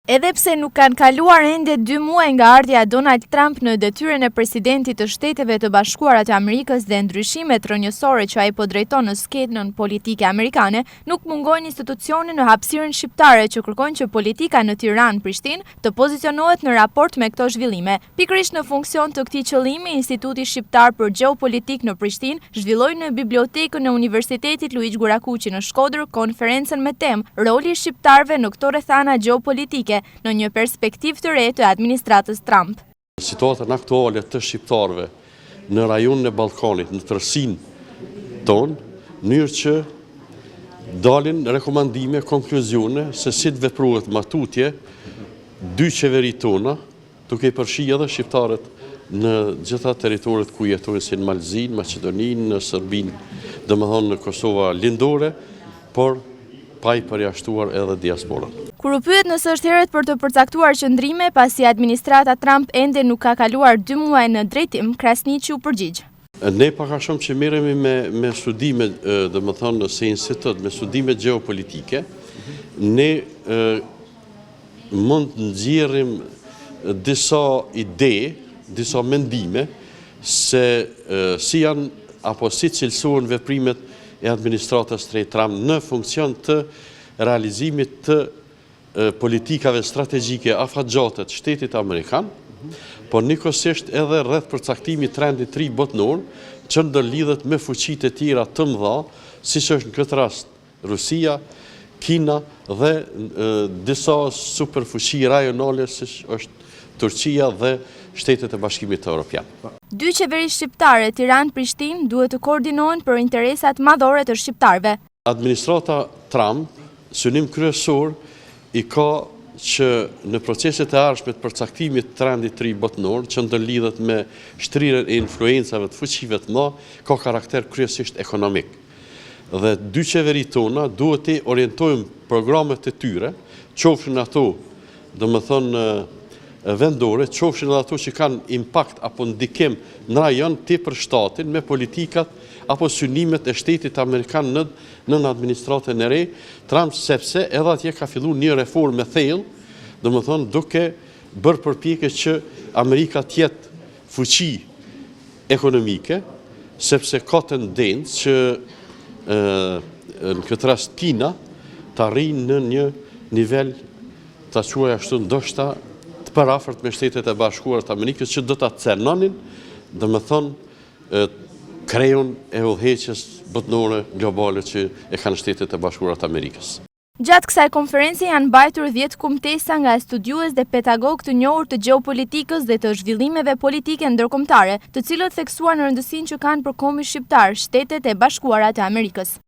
Edhe pse nuk kanë kaluar ende 2 muaj nga ardhja e Donald Trump në detyrën e presidentit të Shteteve të Bashkuara të Amerikës dhe ndryshimet rrënjësore që ai po drejton në skenën politike amerikane, nuk mungojnë institucione në hapësirën shqiptare që kërkojnë që politika në Tiranë-Prishtinë të pozicionohet në raport me këto zhvillime. Pikërisht në funksion të këtij qëllimi, Instituti Shqiptar për Gjeopolitik në Prishtinë zhvilloi në bibliotekën e Universitetit Luiq Gurakuqi në Shkodër konferencën me temë Roli i shqiptarëve në këto rrethana gjeopolitike në një perspektiv të re të administratës Trump. Situatën aktuale të shqiptarëve në rajonin e Ballkanit, në tërësinë tonë, në mënyrë që dalin rekomandime, konkluzione se si të veprohet matutje dy qeveri tona, duke i përfshirë edhe shqiptarët në gjitha territoret ku jetojnë, si në Malzinë, Maqedoninë, në Serbinë, domethënë në Kosova lindore, por pa i përjashtuar edhe diasporën. Kur u pyet nëse është herët për të përcaktuar qëndrime pasi administrata Trump ende nuk ka kaluar 2 muaj në drejtim, Krasniqi u përgjigj. Ne pak a shumë që merremi me studime, domethënë se institut me studime gjeopolitike, ne mund të nxjerrim disa ide, disa mendime se si janë apo si cilësohen veprimet e administratës Trump në funksion të realizimit të politikave strategjike afatgjate të Shtetit Amerikan, por njëkohësisht edhe rreth përcaktimit trendit të ri botëror që ndërlidhet me fuqitë e tjera të mëdha, siç është në këtë rast Rusia, Kina dhe disa superfuqi rajonale siç është Turqia dhe Shtetet e Bashkimit Evropian. 2 qeveri shqiptare, Tiranë-Prishtinë, duhet të koordinohen për interesat madhore të shqiptarëve. Administrata Trump, synim kryesor i ka që në proceset e ardhshme të përcaktimit të trendit të ri botëror, që ndërlidhet me shtrirjen e influencave të fuqive të mëdha, ka karakter kryesisht ekonomik. Dhe 2 qeverit tona duhet të orientojmë programet e tyre, qofshin ato, domethënë vendore, qofshin edhe ato që kanë impakt apo ndikim në rajon tepër shtatin me politikat apo synimet e Shtetit Amerikan në administratën e re, Trump, sepse edhe atje ka filluar një reformë e thellë, domethënë duke bërë përpjekje që Amerika të jetë fuqi ekonomike, sepse ka tendencë që në këtë rast Kina të arrijë në një nivel ta quaj ashtu ndoshta të parafort me Shtetet e Bashkuara të Amerikës që do ta cernonin, domethënë kreun e udhëheqjes botërore globale që e kanë Shtetet e Bashkuara të Amerikës. Gjatë kësaj konference janë mbajtur 10 kumtesa nga studiues dhe pedagog të njohur të gjeopolitikës dhe të zhvillimeve politike ndërkombëtare, të cilët theksuan rëndësinë që kanë për kombin shqiptar Shtetet e Bashkuara të Amerikës.